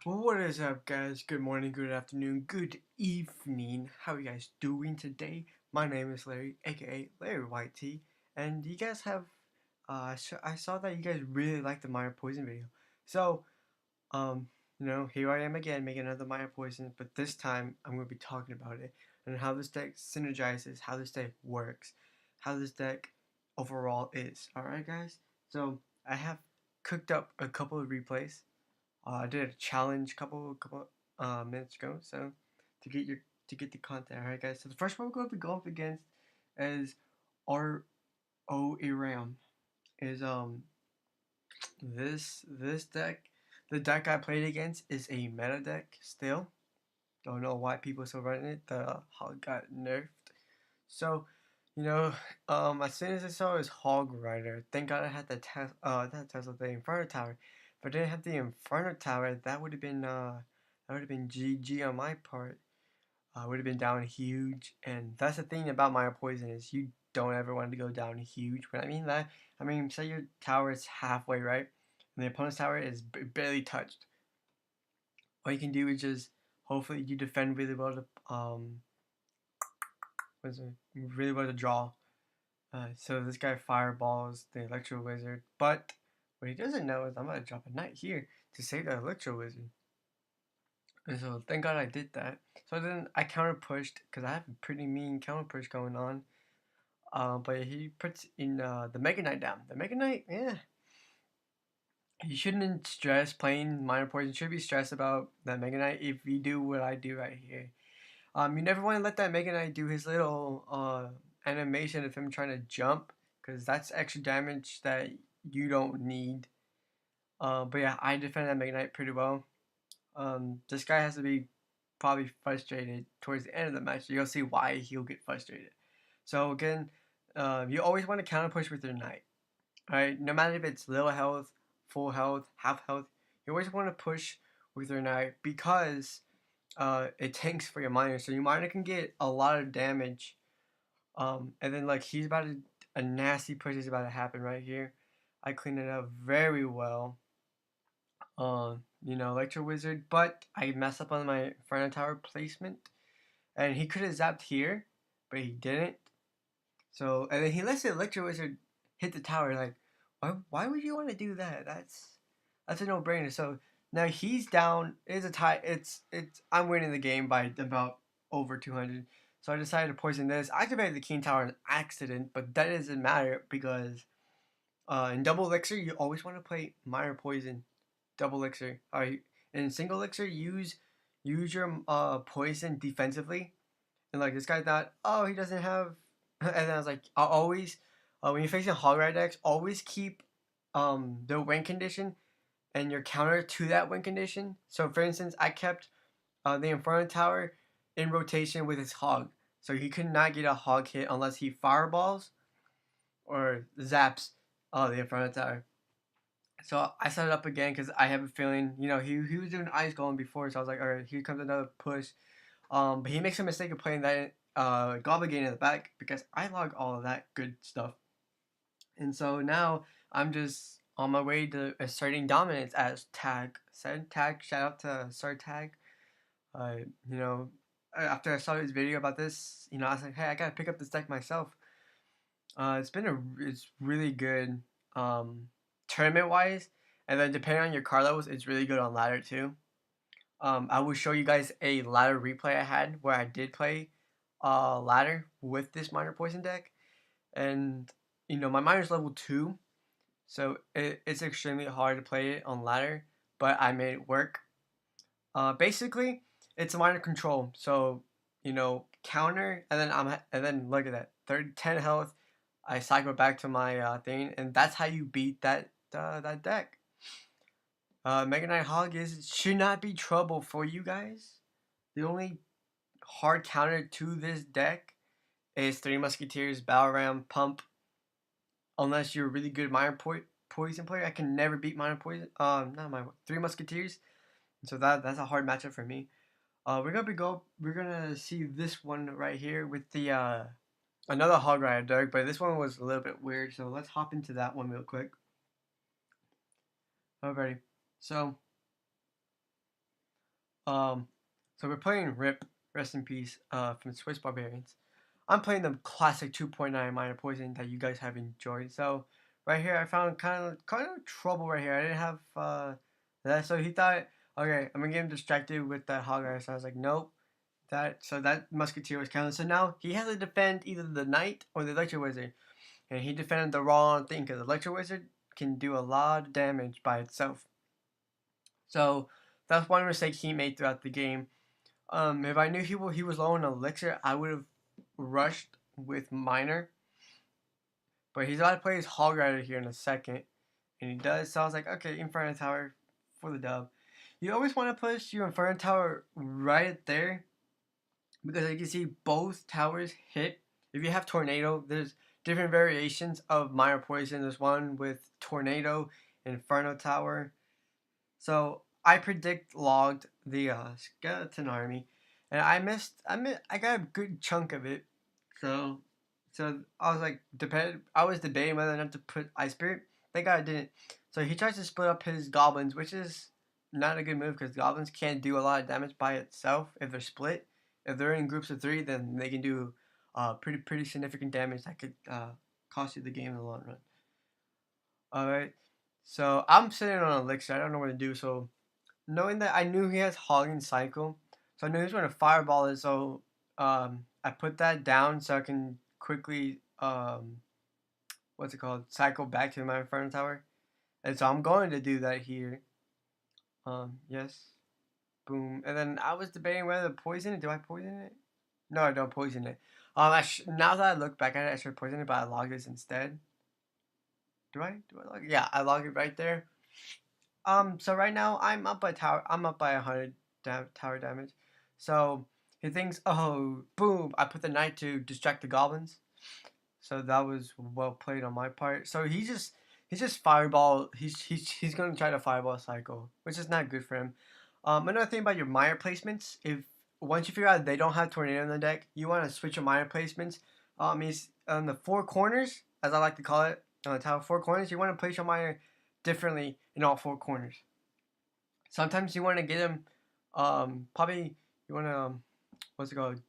What is up, guys? Good morning, good afternoon, good evening. How are you guys doing today? My name is Larry, aka Larry White Tea, and you guys have. I saw that you guys really liked the Minor Poison video, so um, here I am again making another Minor Poison, but this time I'm going to be talking about it and how this deck synergizes, how this deck works, how this deck overall is. All right, guys. So I have cooked up a couple of replays. I did a challenge couple minutes ago, so to get your to get the content. All right, guys. So the first one we're going to go up against is R.O. Iram. Is this deck. The deck I played against is a meta deck still. Don't know why people still running it. The hog got nerfed. So, you know, as soon as I saw his Hog Rider, thank God I had the Inferno Tower. If I didn't have the Inferno Tower, that would have been GG on my part. I would have been down huge, and that's the thing about Minor Poison is you don't ever want to go down huge. When I mean that, I mean say your tower is halfway, right, and the opponent's tower is barely touched. All you can do is just hopefully you defend really well to really well to draw. So this guy fireballs the Electro Wizard, but what he doesn't know is I'm gonna drop a knight here to save the Electro Wizard. And so thank God I did that. So then I counter pushed because I have a pretty mean counter push going on. But he puts in the Mega Knight down. The Mega Knight, yeah. You shouldn't stress playing Minor Poison. You should be stressed about that Mega Knight if you do what I do right here. You never want to let that Mega Knight do his little animation of him trying to jump, because that's extra damage that you don't need. But yeah, I defended that Mega Knight pretty well. This guy has to be probably frustrated towards the end of the match. You'll see why he'll get frustrated. So again, you always want to counter push with your knight. Alright, no matter if it's little health, full health, half health, you always want to push with your knight because it tanks for your miner. So your miner can get a lot of damage. And then like a nasty push is about to happen right here. I cleaned it up very well. Electro Wizard, but I messed up on my Inferno Tower placement, and he could have zapped here, but he didn't. So, and then he lets the Electro Wizard hit the tower. Like, why would you want to do that? That's a no-brainer. So now he's down. It's a tie. I'm winning the game by about over 200. So I decided to poison this. I activated the King Tower on accident, but that doesn't matter because in double elixir you always want to play minor poison. Double elixir. Alright, in single elixir, use your poison defensively. And like this guy thought, oh, he doesn't have. And then I was like, I'll always, when you're facing hog ride decks, always keep the win condition and your counter to that win condition. So for instance, I kept the Inferno Tower in rotation with his hog, so he could not get a hog hit unless he fireballs or zaps the Inferno Tower. So I set it up again because I have a feeling, he was doing ice golem before, so I was like, all right, here comes another push. But he makes a mistake of playing that Goblin Gate in the back because I log all of that good stuff. And so now I'm just on my way to asserting dominance as Tag said. Tag, shout out to Sir Tag. Uh, you know, After I saw his video about this, I was like, hey, I gotta pick up this deck myself. It's really good tournament wise, and then depending on your card levels, it's really good on ladder too. I will show you guys a ladder replay I had where I did play ladder with this minor poison deck, and my miner's level 2, so it's extremely hard to play it on ladder, but I made it work. Basically, it's a minor control, so counter, and then look at that, 10 health. I cycle back to my thing, and that's how you beat that deck. Mega Knight Hog should not be trouble for you guys. The only hard counter to this deck is Three Musketeers, Battle Ram, Pump. Unless you're a really good Minor Poison player, I can never beat Minor Poison. Not my Three Musketeers. So that's a hard matchup for me. We're gonna see this one right here with the another Hog Rider deck, but this one was a little bit weird. So let's hop into that one real quick. Alrighty. So Um, so we're playing Rip, rest in peace, from Swiss Barbarians. I'm playing the classic 2.9 minor poison that you guys have enjoyed. So right here, I found kind of trouble right here. I didn't have that, so he thought, okay, I'm gonna get him distracted with that hog rider. So I was like, nope. That musketeer was counted. So now he has to defend either the knight or the electro wizard, and he defended the wrong thing because the electro wizard can do a lot of damage by itself. So that's one mistake he made throughout the game. If I knew he was low on elixir, I would have rushed with minor. But he's about to play his hog rider here in a second, and he does. So I was like, okay, Inferno Tower for the dub. You always want to push your Inferno Tower right there because you can see both towers hit. If you have Tornado, there's different variations of minor poison. There's one with Tornado, Inferno Tower. So I predict logged the skeleton army, and I missed. I got a good chunk of it. So, I was like, I was debating whether or not to put Ice Spirit. Thank God I didn't. So he tries to split up his goblins, which is not a good move because goblins can't do a lot of damage by itself if they're split. If they're in groups of 3, then they can do pretty significant damage that could cost you the game in the long run. All right. So I'm sitting on elixir. I don't know what to do. So knowing that I knew he has Hogging Cycle, so I knew he was going to fireball it. So I put that down so I can quickly what's it called, cycle back to my Inferno Tower. And so I'm going to do that here. Yes, boom. And then I was debating whether to poison it. Do I poison it? No, I don't poison it. Now that I look back at it, I should poison it, but I logged this instead. Do I? Do I log? Yeah, I log it right there. So right now I'm up by tower. I'm up by 100 tower damage. So he thinks, oh, boom! I put the knight to distract the goblins. So that was well played on my part. So he's just fireball. He's going to try to fireball cycle, which is not good for him. Another thing about your minor placements, if once you figure out they don't have tornado in the deck, you want to switch your minor placements. He's on the 4 corners, as I like to call it, on the tower 4 corners. You want to place your minor differently in all 4 corners. Sometimes you want to get them, probably you want to what's it called?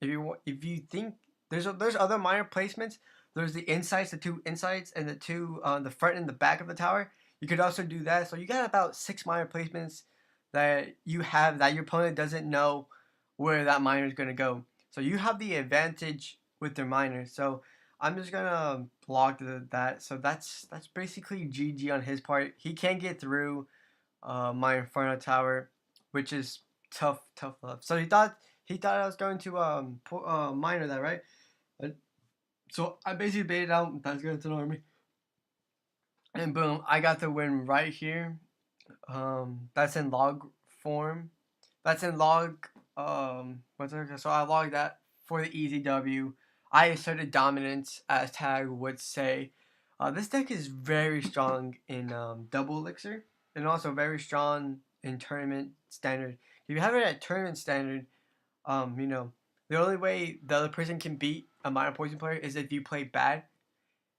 If you think there's other minor placements. There's the insides, the 2 insides, and the two the front and the back of the tower. You could also do that. So you got about 6 minor placements that you have that your opponent doesn't know where that miner is gonna go. So you have the advantage with their miners. So I'm just gonna block that. So that's basically GG on his part. He can't get through my Inferno Tower, which is tough love. So he thought I was going to minor that, right? So I basically baited out that's going to an army, and boom, I got the win right here. That's in log form. That's in log. So I logged that for the easy W. I asserted dominance, as Tag would say. This deck is very strong in double elixir, and also very strong in tournament standard. If you have it at tournament standard, you know, the only way the other person can beat a minor poison player is if you play bad.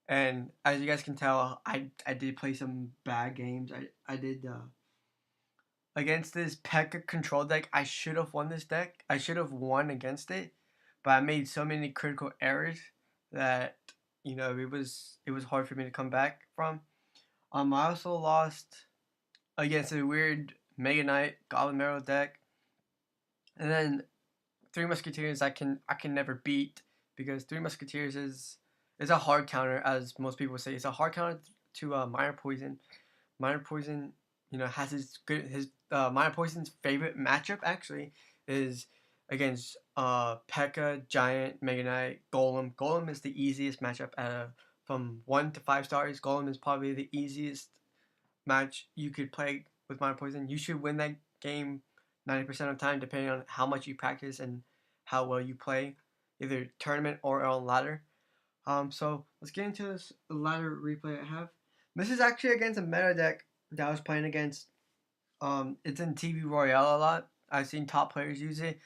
And as you guys can tell, I did play some bad games. I did against this P.E.K.K.A control deck. I should have won this deck. I should have won against it, but I made so many critical errors that it was hard for me to come back from. I also lost against a weird Mega Knight Goblin Marrow deck, and then Three Musketeers I can never beat because Three Musketeers is a hard counter, as most people say. It's a hard counter to Minor Poison. Minor Poison, has his Minor Poison's favorite matchup actually is against P.E.K.K.A, Giant, Mega Knight, Golem. Golem is the easiest matchup from 1 to 5 stars. Golem is probably the easiest match you could play with Minor Poison. You should win that game 90% of the time, depending on how much you practice and how well you play, either tournament or on ladder. So let's get into this ladder replay I have. This is actually against a meta deck that I was playing against. It's in TV Royale a lot. I've seen top players use it.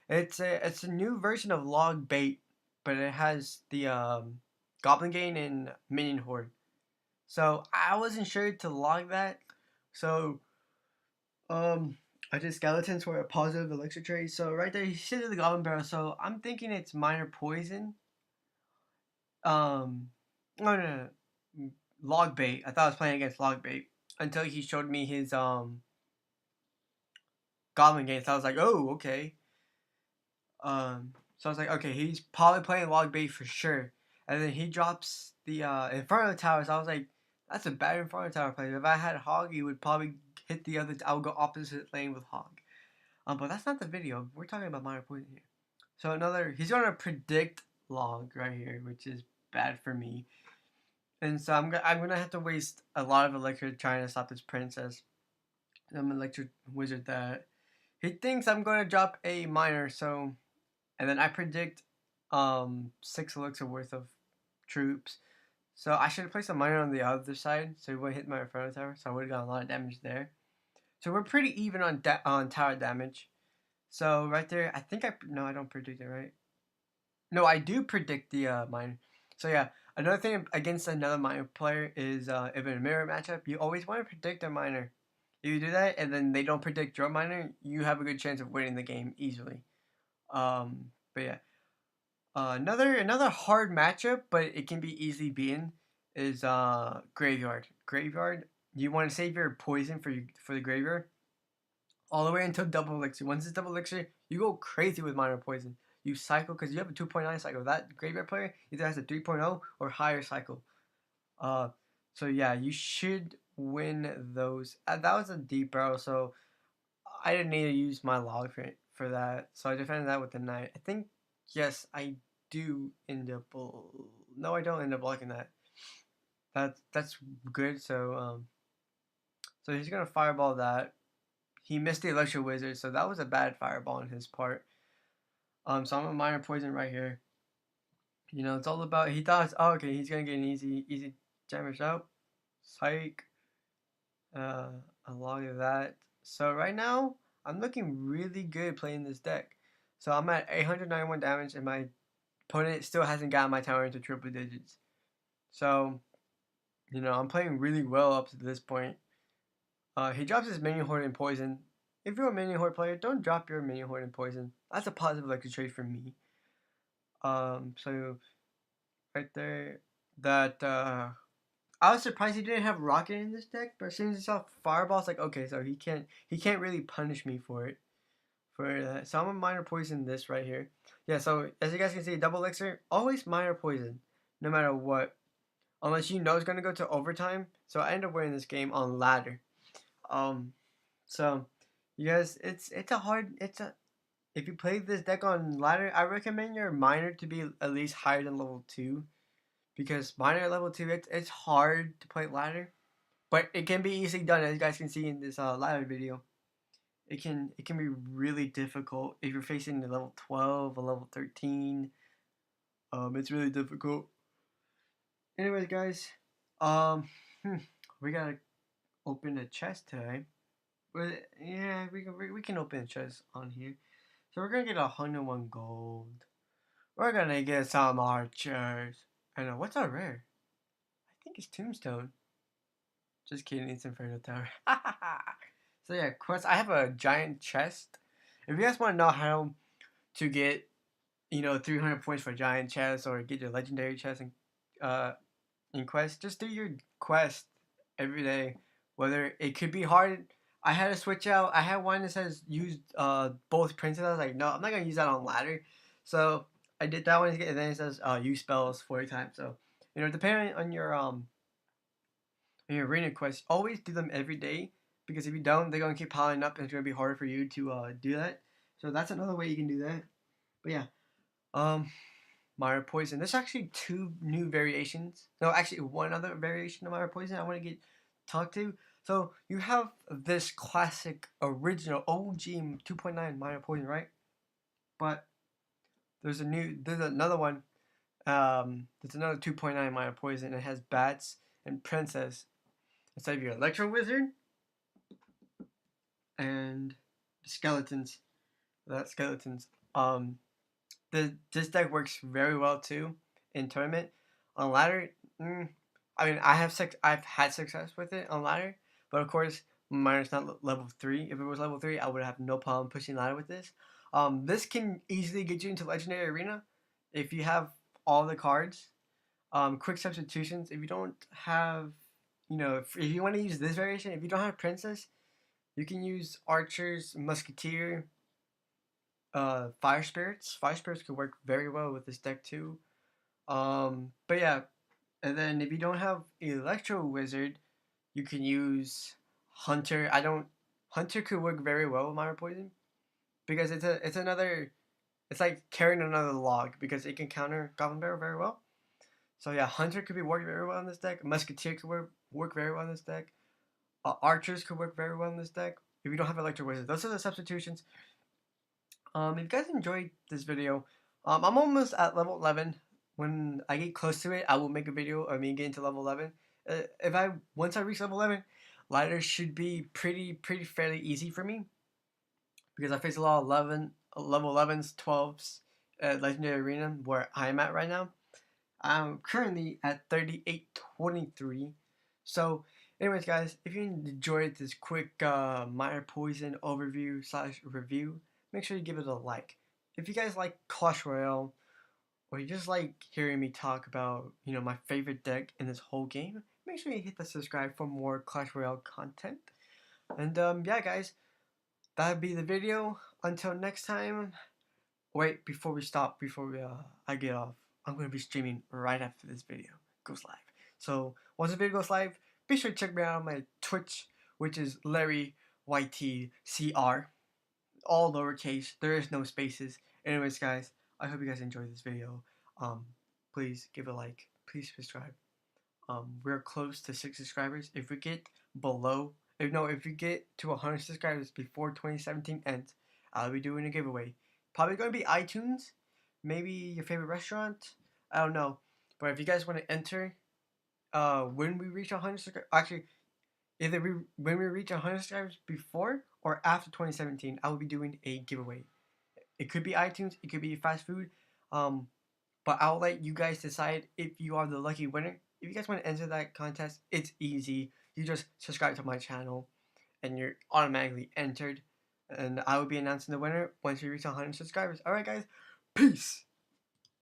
It's a new version of Log Bait, but it has the Goblin Gain and Minion Horde. So I wasn't sure to log that. So I did skeletons for a positive elixir trade. So right there, he should do the goblin barrel. So I'm thinking it's minor poison. No, no, no, log bait. I thought I was playing against log bait until he showed me his goblin games. I was like, oh, okay. So I was like, okay, he's probably playing log bait for sure. And then he drops the Inferno Towers. I was like, that's a bad Inferno Tower play. If I had Hog, he would probably hit the other. I would go opposite lane with Hog. But that's not the video. We're talking about minor poison here. So he's gonna predict log right here, which is bad for me. And so I'm gonna have to waste a lot of elixir trying to stop this princess. I'm an electric wizard that he thinks I'm gonna drop a minor. So and then I predict 6 elixir worth of troops. So I should have placed a miner on the other side, so he wouldn't hit my Inferno Tower. So I would have gotten a lot of damage there. So we're pretty even on tower damage. So right there, I think I don't predict it, right? No, I do predict the miner. So yeah, another thing against another miner player is if in a mirror matchup, you always want to predict their miner. If you do that and then they don't predict your miner, you have a good chance of winning the game easily. But yeah, another hard matchup, but it can be easily beaten is graveyard. Graveyard, you want to save your poison for the graveyard all the way until double elixir. Once it's double elixir, you go crazy with minor poison. You cycle because you have a 2.9 cycle. That graveyard player either has a 3.0 or higher cycle. Uh, so yeah, you should win those. That was a deep barrel, so I didn't need to use my log for that. So I defended that with the knight. I think yes, I do end up. No, I don't end up blocking that. That's good. So he's gonna fireball that. He missed the electro wizard, so that was a bad fireball on his part. So I'm a minor poison right here. You know, it's all about. He thought, oh, okay, he's gonna get an easy damage out. Psych. Uh, a lot of that. So right now, I'm looking really good playing this deck. So I'm at 891 damage, and my opponent still hasn't gotten my tower into triple digits. So, you know, I'm playing really well up to this point. He drops his minion horde in poison. If you're a minion horde player, don't drop your minion horde in poison. That's a positive electric trade for me. So right there, that I was surprised he didn't have rocket in this deck, but as soon as he saw fireball, it's like okay, so he can't really punish me for it. For that, so I'm gonna minor poison this right here. Yeah, so as you guys can see, double elixir always minor poison, no matter what, unless you know it's gonna go to overtime. So I end up winning this game on ladder. So you guys, it's a if you play this deck on ladder, I recommend your minor to be at least higher than level 2. Because minor at level 2, it's hard to play ladder. But it can be easily done, as you guys can see in this ladder video. It can be really difficult if you're facing a level 12, a level 13. It's really difficult. Anyways, guys, we gotta open a chest today. But yeah, we can open a chest on here. So we're gonna get 101 gold. We're gonna get some archers. And what's our rare? I think it's Tombstone. Just kidding, it's Inferno Tower. So yeah, quest. I have a giant chest. If you guys want to know how to get, 300 points for a giant chest or get your legendary chest in quest, just do your quest every day. Whether it could be hard. I had to switch out. I had one that says use both princesses. I was like, no, I'm not gonna use that on ladder. So I did that one, and then it says use spells 40 times. So depending on your arena quests, always do them every day because if you don't, they're gonna keep piling up, and it's gonna be harder for you to do that. So that's another way you can do that. But yeah, Minor Poison. There's actually 2 new variations. No, actually one other variation of Minor Poison I want to get talked to. So you have this classic original OG 2.9 Minor Poison, right? But there's another one. There's another 2.9 Minor Poison. It has bats and princess instead of your Electro Wizard and skeletons. That skeletons. This deck works very well too in tournament. On ladder, I mean, I've had success with it on ladder, but of course, Minus not level 3. If it was level 3, I would have no problem pushing ladder with this. This can easily get you into Legendary Arena if you have all the cards. Quick substitutions. If you don't have, if you want to use this variation, if you don't have Princess, you can use Archers, Musketeer, Fire Spirits. Fire Spirits could work very well with this deck too. But yeah, and then if you don't have Electro Wizard, you can use Hunter. Hunter could work very well with Minor Poison because it's like carrying another log because it can counter Goblin Barrel very well. So yeah, Hunter could be working very well in this deck. Musketeer could work very well in this deck. Archers could work very well in this deck. If you don't have Electro Wizard, those are the substitutions. If you guys enjoyed this video, I'm almost at level 11. When I get close to it, I will make a video of me getting to level 11. Once I reach level 11, ladders should be pretty fairly easy for me because I face a lot of level 11s, 12s at Legendary Arena where I'm at right now. I'm currently at 3823. So, anyways, guys, if you enjoyed this quick Minor Poison overview / review, make sure you give it a like. If you guys like Clash Royale, or you just like hearing me talk about, my favorite deck in this whole game, make sure you hit the subscribe for more Clash Royale content. And yeah, guys, that'd be the video. Until next time. Wait, before we stop, I get off, I'm gonna be streaming right after this video goes live. So once the video goes live, be sure to check me out on my Twitch, which is Larry YTCR, all lowercase. There is no spaces. Anyways, guys, I hope you guys enjoyed this video. Please give a like. Please subscribe. We're close to 6 subscribers. If we get if we get to 100 subscribers before 2017 ends, I'll be doing a giveaway. Probably going to be iTunes, maybe your favorite restaurant. I don't know. But if you guys want to enter, when we reach 100 subscribers, actually, when we reach 100 subscribers before or after 2017, I will be doing a giveaway. It could be iTunes, it could be fast food. But I'll let you guys decide if you are the lucky winner. If you guys want to enter that contest, it's easy. You just subscribe to my channel and you're automatically entered. And I will be announcing the winner once we reach 100 subscribers. Alright, guys. Peace.